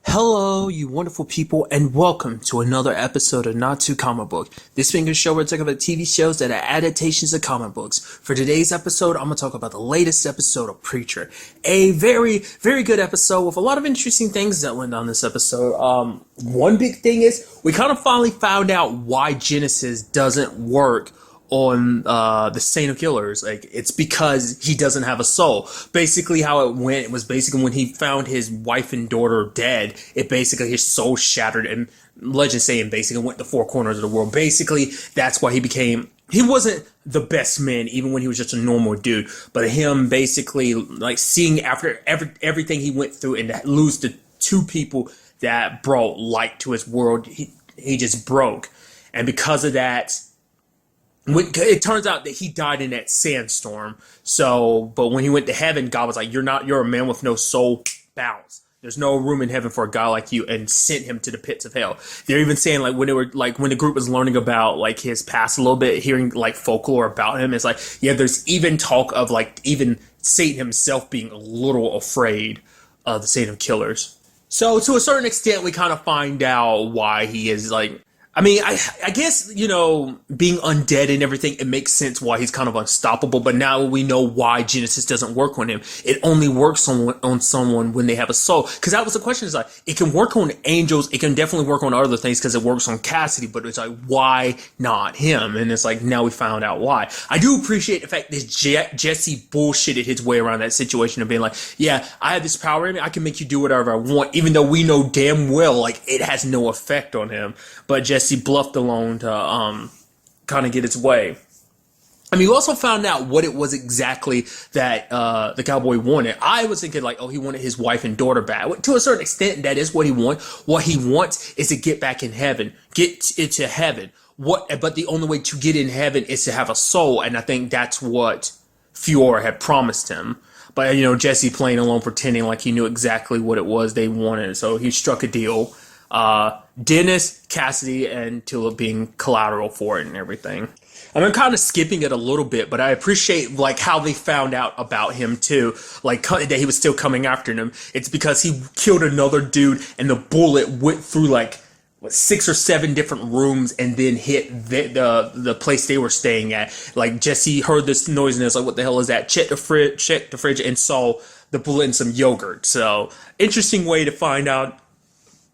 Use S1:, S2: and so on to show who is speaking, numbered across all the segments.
S1: Hello, you wonderful people, and welcome to another episode of Not Too Comic Book. This being a show where I talk about TV shows that are adaptations of comic books. For today's episode, I'm going to talk about the latest episode of Preacher. A very, very good episode with a lot of interesting things that went on this episode. One big thing is we kind of finally found out why Genesis doesn't work on the Saint of Killers. Like, it's because he doesn't have a soul. Basically how it went, it was basically when he found his wife and daughter dead, it basically his soul shattered, and legend saying basically went to four corners of the world. Basically that's why he wasn't the best man even when he was just a normal dude, but him basically like seeing after everything he went through and to lose the two people that brought light to his world, he just broke. And because of that, it turns out that he died in that sandstorm. So, but when he went to heaven, God was like, you're a man with no soul, bounce. There's no room in heaven for a guy like you, and sent him to the pits of hell. They're even saying, like, when the group was learning about like his past a little bit, hearing like folklore about him, it's like, yeah, there's even talk of like even Satan himself being a little afraid of the Saint of Killers. So to a certain extent, we kind of find out why he is like, I guess, being undead and everything, it makes sense why he's kind of unstoppable, but now we know why Genesis doesn't work on him. It only works on someone when they have a soul. Because that was the question, is like, it can work on angels, it can definitely work on other things because it works on Cassidy, but it's like, why not him? And it's like, now we found out why. I do appreciate the fact that Jesse bullshitted his way around that situation of being like, yeah, I have this power in me, I can make you do whatever I want, even though we know damn well, like, it has no effect on him. But Jesse bluffed alone to kind of get its way. We also found out what it was exactly that the cowboy wanted. I was thinking like, oh, he wanted his wife and daughter back. To a certain extent, that is what he wants. What he wants is to get back in heaven, get into heaven. But the only way to get in heaven is to have a soul, and I think that's what Fiora had promised him. But Jesse playing along, pretending like he knew exactly what it was they wanted, so he struck a deal. Dennis, Cassidy, and Tulip being collateral for it and everything. I'm kind of skipping it a little bit, but I appreciate like how they found out about him too, like that he was still coming after them. It's because he killed another dude and the bullet went through like 6 or 7 different rooms and then hit the place they were staying at. Like Jesse heard this noise and it's like, what the hell is that? Checked the fridge and saw the bullet in some yogurt. So interesting way to find out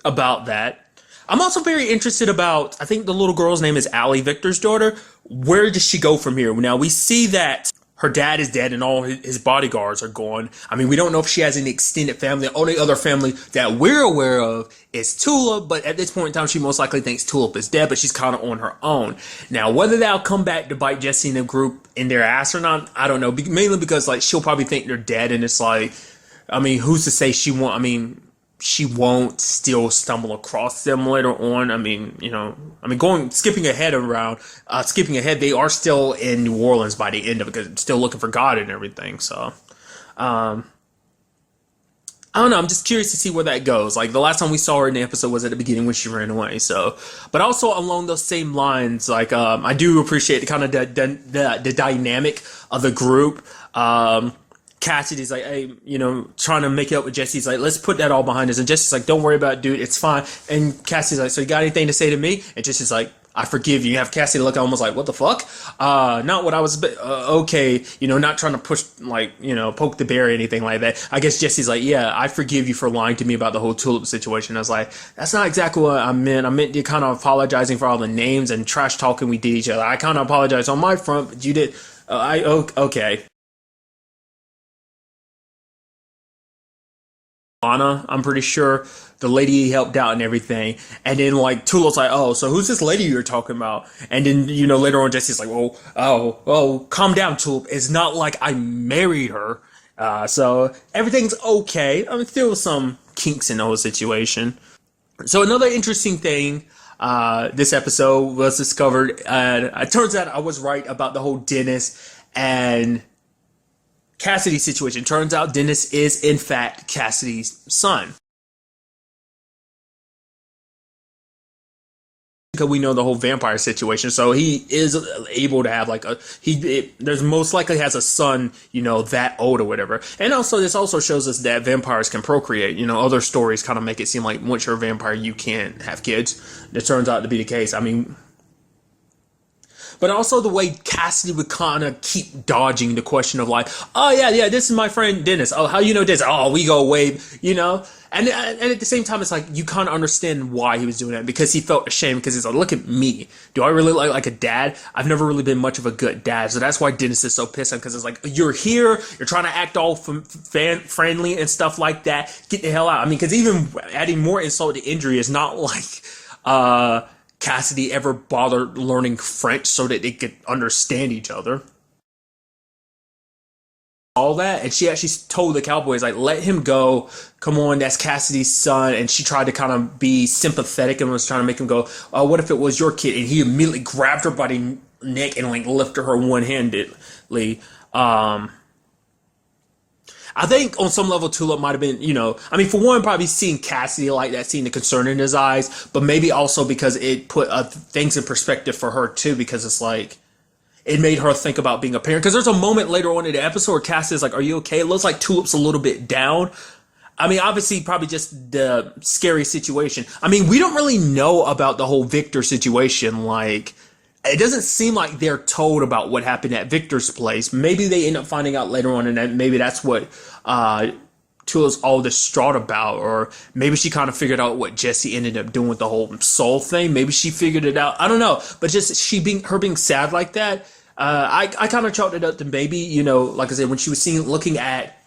S1: about that. I'm also very interested about, I think the little girl's name is Allie, Victor's daughter. Where does she go from here? Now we see that her dad is dead and all his bodyguards are gone. We don't know if she has any extended family. The only other family that we're aware of is Tulip, but at this point in time, she most likely thinks Tulip is dead, but she's kind of on her own. Now, whether that'll come back to bite Jesse and the group in their ass or not, I don't know. Mainly because like she'll probably think they're dead, and it's like, who's to say she won't? She won't still stumble across them later on. Skipping ahead, they are still in New Orleans by the end of it because it's still looking for God and everything. So, I don't know. I'm just curious to see where that goes. Like the last time we saw her in the episode was at the beginning when she ran away. So, but also along those same lines, like I do appreciate the kind of the dynamic of the group. Cassidy's like, hey, trying to make it up with Jesse's like, let's put that all behind us. And Jesse's like, don't worry about it, dude, it's fine. And Cassidy's like, so you got anything to say to me? And Jesse's like, I forgive you. You have Cassidy look almost like, what the fuck? Not what I was, okay, not trying to push, like, poke the bear or anything like that. I guess Jesse's like, yeah, I forgive you for lying to me about the whole Tulip situation. I was like, that's not exactly what I meant. I meant you kind of apologizing for all the names and trash talking we did each other. I kind of apologized on my front, but you did, okay. Anna, I'm pretty sure, the lady he helped out and everything. And then like Tulip's like, oh, so who's this lady you're talking about? And then later on Jesse's like, oh, calm down, Tulip. It's not like I married her. So everything's okay. Still some kinks in the whole situation. So another interesting thing, this episode was discovered. It turns out I was right about the whole Dennis and Cassidy situation. Turns out Dennis is in fact Cassidy's son. because we know the whole vampire situation. So he is able to have like there's most likely has a son, that old or whatever. And also this also shows us that vampires can procreate. Other stories kind of make it seem like once you're a vampire, you can't have kids. It turns out to be the case. I mean, but also the way Cassidy would kind of keep dodging the question of like, oh yeah, this is my friend Dennis. Oh, how you know Dennis? Oh, we go way, And at the same time, it's like you kind of understand why he was doing that, because he felt ashamed, because he's like, look at me. Do I really look like a dad? I've never really been much of a good dad. So that's why Dennis is so pissed, because it's like, you're here, you're trying to act all friendly and stuff like that. Get the hell out. I mean, because even adding more insult to injury is not like Cassidy ever bothered learning French so that they could understand each other. All that, and she actually told the Cowboys, like, let him go, come on, that's Cassidy's son. And she tried to kind of be sympathetic and was trying to make him go, oh, what if it was your kid? And he immediately grabbed her by the neck and like lifted her one-handedly. I think on some level Tulip might have been, I mean, for one, probably seeing Cassidy like that, seeing the concern in his eyes, but maybe also because it put things in perspective for her too, because it's like, it made her think about being a parent. Because there's a moment later on in the episode where Cassidy's like, are you okay? It looks like Tulip's a little bit down. I mean, obviously, probably just the scary situation. I mean, we don't really know about the whole Victor situation. Like, it doesn't seem like they're told about what happened at Victor's place. Maybe they end up finding out later on, and maybe that's what Tula's all distraught about. Or maybe she kind of figured out what Jesse ended up doing with the whole soul thing. Maybe she figured it out. I don't know. But just her being sad like that, I kind of chalked it up to maybe, like I said, when she was looking at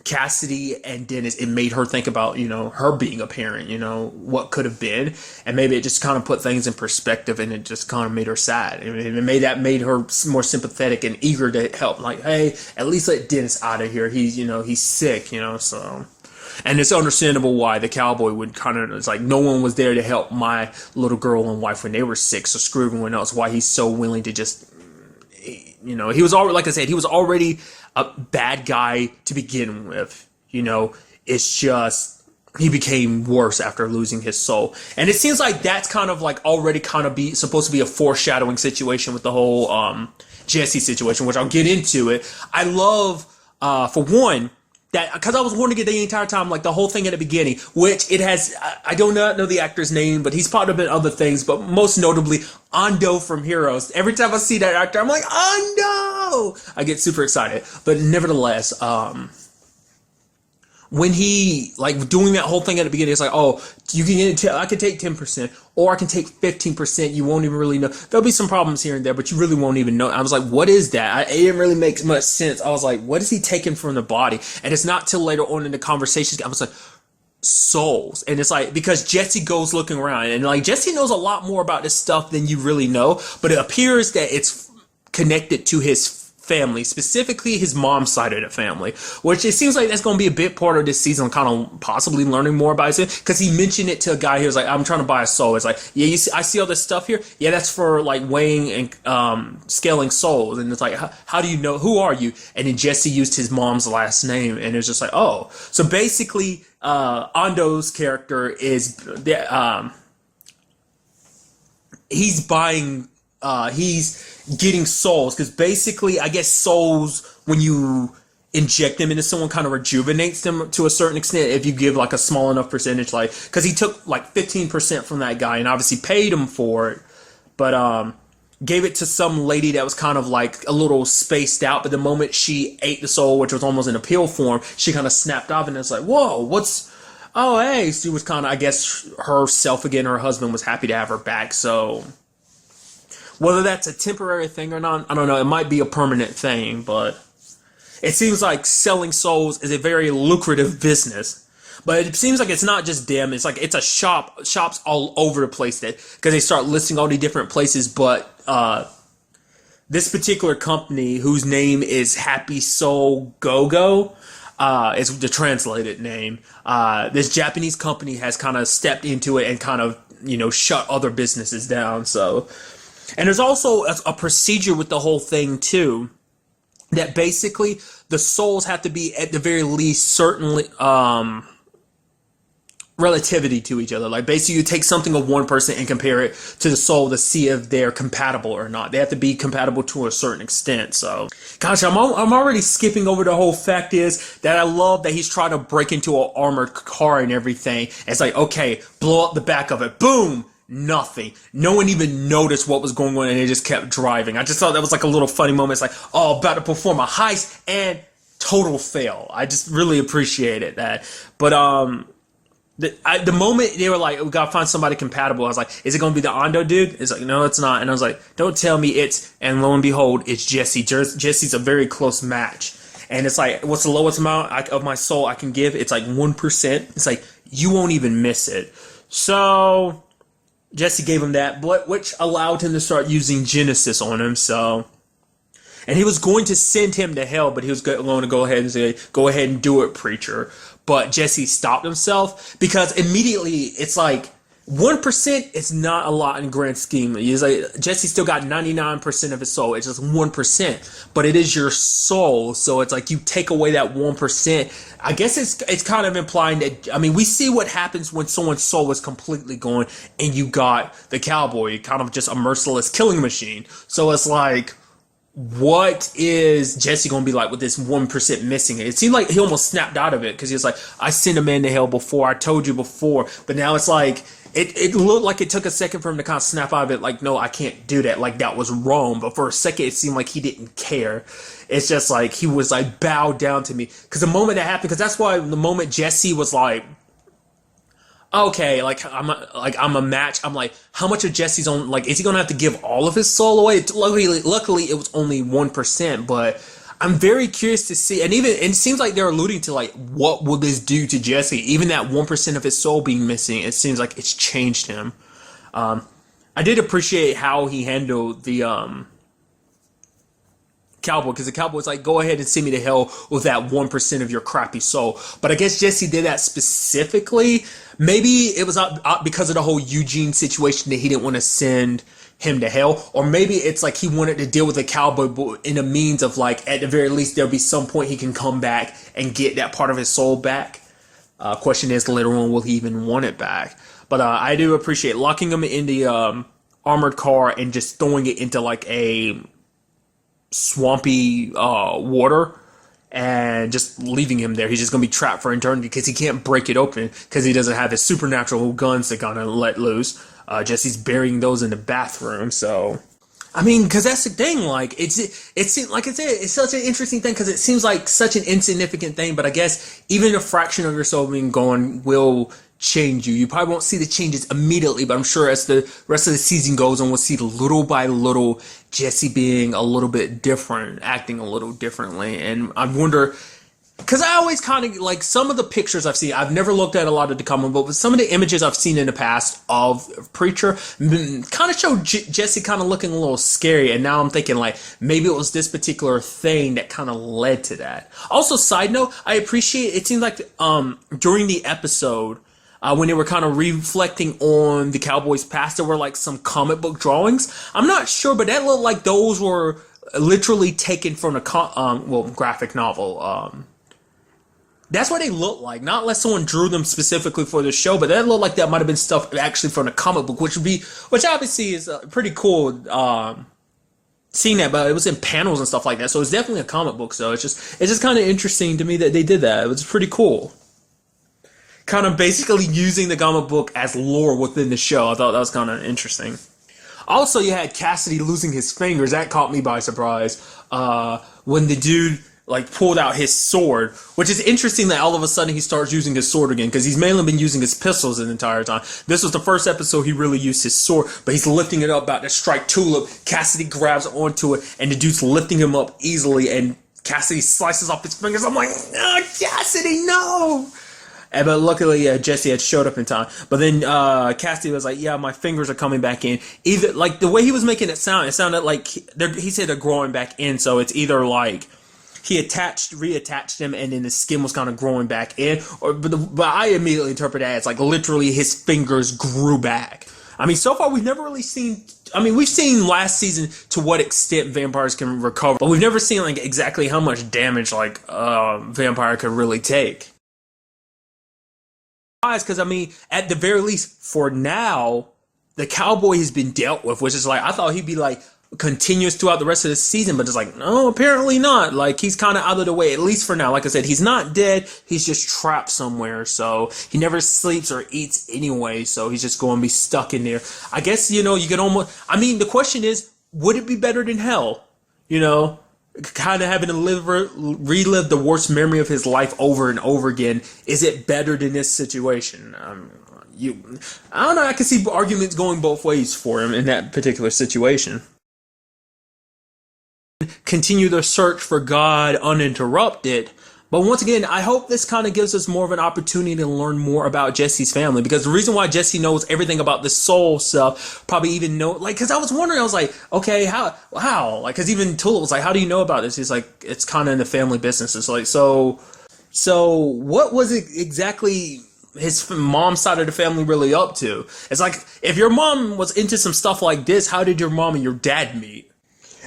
S1: Cassidy and Dennis, it made her think about, her being a parent, what could have been. And maybe it just kind of put things in perspective, and it just kind of made her sad. And it made her more sympathetic and eager to help. Like, hey, at least let Dennis out of here. He's, he's sick, so. And it's understandable why the cowboy would kind of, it's like, no one was there to help my little girl and wife when they were sick, so screw everyone else. Why he's so willing to just, he was already, like I said, he was already a bad guy to begin with. It's just he became worse after losing his soul, and it seems like that's kind of like already kind of supposed to be a foreshadowing situation with the whole Jesse situation, which I'll get into it. I love for one that, because I was wondering it the entire time, like the whole thing at the beginning, which it has, I do not know the actor's name, but he's probably been other things, but most notably Ando from Heroes. Every time I see that actor, I'm like, Ando! I get super excited. But nevertheless, when he, like, doing that whole thing at the beginning, it's like, oh, you can get I can take 10%, or I can take 15%. You won't even really know. There'll be some problems here and there, but you really won't even know. I was like, what is that? It didn't really make much sense. I was like, what is he taking from the body? And it's not till later on in the conversation, I was like, souls. And it's like, because Jesse goes looking around, and like, Jesse knows a lot more about this stuff than you really know, but it appears that it's connected to his family, specifically his mom's side of the family, which it seems like that's going to be a big part of this season, kind of possibly learning more about it, because he mentioned it to a guy. He was like, I'm trying to buy a soul. It's like, yeah, you see, I see all this stuff here. Yeah, that's for like weighing and scaling souls. And it's like, how do you know? Who are you? And then Jesse used his mom's last name, and it's just like, oh, so basically Ando's character is he's buying he's getting souls, because basically, I guess souls, when you inject them into someone, kind of rejuvenates them to a certain extent if you give like a small enough percentage, like, because he took like 15% from that guy and obviously paid him for it, but gave it to some lady that was kind of like a little spaced out, but the moment she ate the soul, which was almost in a pill form, she kind of snapped off, and it's like, whoa, oh, hey, she was kind of, I guess, herself again. Her husband was happy to have her back. So whether that's a temporary thing or not, I don't know. It might be a permanent thing, but it seems like selling souls is a very lucrative business. But it seems like it's not just them. It's like it's a shops all over the place, that because they start listing all the different places. But this particular company, whose name is Happy Soul Go-Go, is the translated name. This Japanese company has kind of stepped into it and kind of, shut other businesses down. So. And there's also a procedure with the whole thing, too, that basically the souls have to be, at the very least, certainly relativity to each other. Like basically you take something of one person and compare it to the soul to see if they're compatible or not. They have to be compatible to a certain extent. So gosh, I'm already skipping over the whole fact is that I love that he's trying to break into an armored car and everything. It's like, okay, blow up the back of it. Boom. Nothing. No one even noticed what was going on and they just kept driving. I just thought that was like a little funny moment. It's like, oh, about to perform a heist and total fail. I just really appreciated that. But the moment they were like, we gotta find somebody compatible, I was like, is it gonna be the Ando dude? It's like, no, it's not. And I was like, don't tell me it's, and lo and behold, it's Jesse. Jesse's a very close match. And it's like, what's the lowest amount of my soul I can give? It's like 1%. It's like, you won't even miss it. So Jesse gave him that, which allowed him to start using Genesis on him. So, and he was going to send him to hell, but he was going to go ahead and say, go ahead and do it, preacher. But Jesse stopped himself because immediately it's like 1% is not a lot in the grand scheme. He's like, Jesse still got 99% of his soul. It's just 1%, but it is your soul. So it's like you take away that 1%. I guess it's kind of implying that, I mean, we see what happens when someone's soul is completely gone and you got the cowboy, kind of just a merciless killing machine. So it's like, what is Jesse going to be like with this 1% missing? It seemed like he almost snapped out of it because he was like, I sent a man to hell before. I told you before. But now it's like, it looked like it took a second for him to kind of snap out of it. Like, no, I can't do that. Like, that was wrong. But for a second, it seemed like he didn't care. It's just like, he was like, bow down to me. Because the moment that happened, because that's why the moment Jesse was like, okay, like I'm a match. I'm like, how much of Jesse's on? Like, is he gonna have to give all of his soul away? Luckily, it was only 1%. But I'm very curious to see. And even it seems like they're alluding to like, what will this do to Jesse? Even that 1% of his soul being missing, it seems like it's changed him. I did appreciate how he handled the cowboy, because the cowboy's like, go ahead and send me to hell with that 1% of your crappy soul. But I guess Jesse did that specifically. Maybe it was because of the whole Eugene situation that he didn't want to send him to hell, or maybe it's like he wanted to deal with the cowboy, but in a means of like, at the very least, there'll be some point he can come back and get that part of his soul back. Question is, later on, will he even want it back? But I do appreciate locking him in the armored car and just throwing it into like a swampy water and just leaving him there. He's just going to be trapped for eternity because he can't break it open because he doesn't have his supernatural guns to kind of let loose. Jesse's burying those in the bathroom. So, I mean, because that's the thing. Like, it seems like it's such an interesting thing because it seems like such an insignificant thing. But I guess even a fraction of your soul being gone will change you. You probably won't see the changes immediately, but I'm sure as the rest of the season goes on, we'll see little by little Jesse being a little bit different, acting a little differently. And I wonder, because I always kind of like some of the pictures I've seen. I've never looked at a lot of the comic book, but some of the images I've seen in the past of Preacher kind of show Jesse kind of looking a little scary. And now I'm thinking like maybe it was this particular thing that kind of led to that. Also, side note, I appreciate it seems like during the episode, when they were kind of reflecting on the Cowboys' past, there were like some comic book drawings. I'm not sure, but that looked like those were literally taken from a graphic novel. That's what they look like. Not unless someone drew them specifically for the show, but that looked like that might have been stuff actually from a comic book, which obviously is pretty cool. Seeing that, but it was in panels and stuff like that, so it's definitely a comic book. So it's just kind of interesting to me that they did that. It was pretty cool. Kind of basically using the comic book as lore within the show. I thought that was kind of interesting. Also, you had Cassidy losing his fingers. That caught me by surprise. When the dude like pulled out his sword, which is interesting that all of a sudden he starts using his sword again, because he's mainly been using his pistols the entire time. This was the first episode he really used his sword, but he's lifting it up about to strike Tulip. Cassidy grabs onto it, and the dude's lifting him up easily, and Cassidy slices off his fingers. I'm like, oh, Cassidy, no! But luckily, Jesse had showed up in time. But then Cassidy was like, yeah, my fingers are coming back in. Either, like, the way he was making it sounded like, he said they're growing back in, so it's either like he reattached them, and then the skin was kind of growing back in. But I immediately interpret that as, like, literally his fingers grew back. I mean, so far, we've never really seen... I mean, we've seen last season to what extent vampires can recover, but we've never seen, like, exactly how much damage, like, vampire could really take. Because I mean, at the very least, for now, the cowboy has been dealt with, which is like I thought he'd be like continuous throughout the rest of the season, but it's like no, apparently not. Like he's kind of out of the way at least for now. Like I said, he's not dead. He's just trapped somewhere, so he never sleeps or eats anyway. So he's just going to be stuck in there. I guess you can almost. I mean, the question is, would it be better than hell? Kind of having to relive the worst memory of his life over and over again. Is it better than this situation? I don't know. I can see arguments going both ways for him in that particular situation. Continue their search for God uninterrupted. But once again, I hope this kind of gives us more of an opportunity to learn more about Jesse's family, because the reason why Jesse knows everything about the soul stuff, probably even know, like, because I was wondering, I was like, okay, how, like, because even Tula was like, how do you know about this? He's like, it's kind of in the family business. It's like, so what was it exactly his mom's side of the family really up to? It's like, if your mom was into some stuff like this, how did your mom and your dad meet?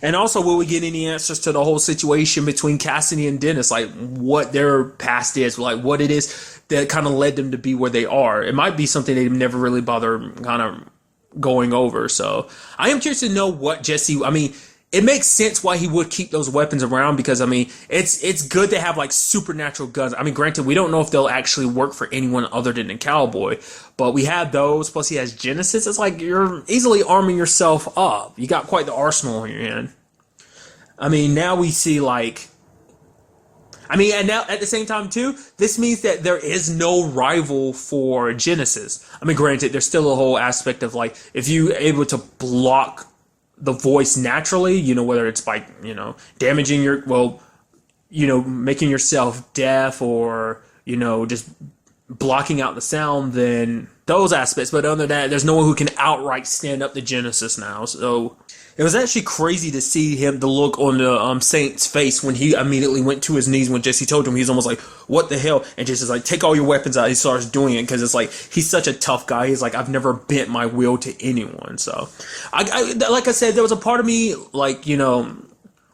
S1: And also, will we get any answers to the whole situation between Cassidy and Dennis? Like, what their past is, like, what it is that kind of led them to be where they are. It might be something they never really bother kind of going over. So, I am curious to know what Jesse, I mean, it makes sense why he would keep those weapons around, because, I mean, it's good to have, like, supernatural guns. I mean, granted, we don't know if they'll actually work for anyone other than the cowboy, but we have those, plus he has Genesis. It's like you're easily arming yourself up. You got quite the arsenal on your hand. I mean, now we see, like, I mean, and now at the same time, too, this means that there is no rival for Genesis. I mean, granted, there's still a whole aspect of, like, if you're able to block the voice naturally, whether it's by, damaging making yourself deaf, or, just blocking out the sound, then those aspects. But other than that, there's no one who can outright stand up to Genesis now. So it was actually crazy to see the look on the Saint's face when he immediately went to his knees when Jesse told him. He's almost like, what the hell? And Jesse's like, take all your weapons out. He starts doing it because it's like, he's such a tough guy. He's like, I've never bent my will to anyone. So, like I said, there was a part of me, like,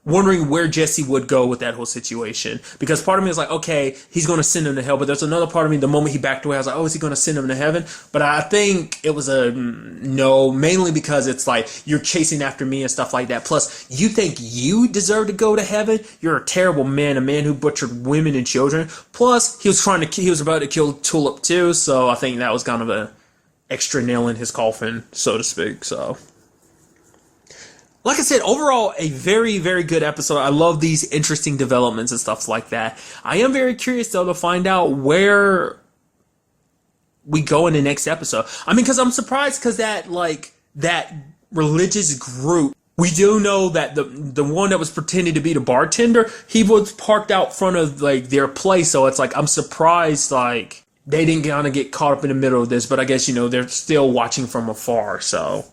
S1: wondering where Jesse would go with that whole situation. Because part of me is like, okay, he's going to send him to hell. But there's another part of me, the moment he backed away, I was like, oh, is he going to send him to heaven? But I think it was a no, mainly because it's like, you're chasing after me and stuff like that. Plus, you think you deserve to go to heaven? You're a terrible man, a man who butchered women and children. Plus, he was about to kill Tulip too. So I think that was kind of a extra nail in his coffin, so to speak. So, like I said, overall, a very, very good episode. I love these interesting developments and stuff like that. I am very curious, though, to find out where we go in the next episode. I mean, because I'm surprised because that religious group, we do know that the one that was pretending to be the bartender, he was parked out front of, like, their place. So it's like, I'm surprised, like, they didn't kind of get caught up in the middle of this. But I guess, they're still watching from afar, so.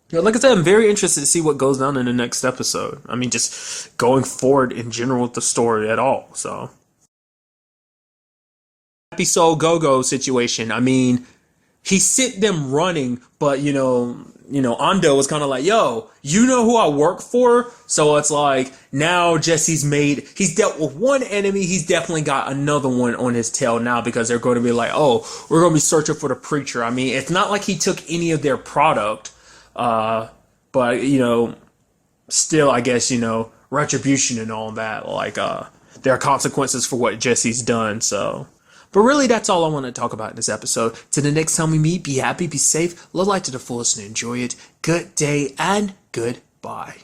S1: Like I said, I'm very interested to see what goes down in the next episode. I mean, just going forward in general with the story at all. So, Happy Soul Go-Go situation. I mean, he sent them running, but Ando was kind of like, yo, you know who I work for? So it's like, now he's dealt with one enemy. He's definitely got another one on his tail now, because they're going to be like, oh, we're going to be searching for the preacher. I mean, it's not like he took any of their product. But, still, I guess, retribution and all that, like, there are consequences for what Jesse's done, so. But really, that's all I want to talk about in this episode. Till the next time we meet, be happy, be safe, live life to the fullest, and enjoy it. Good day, and goodbye.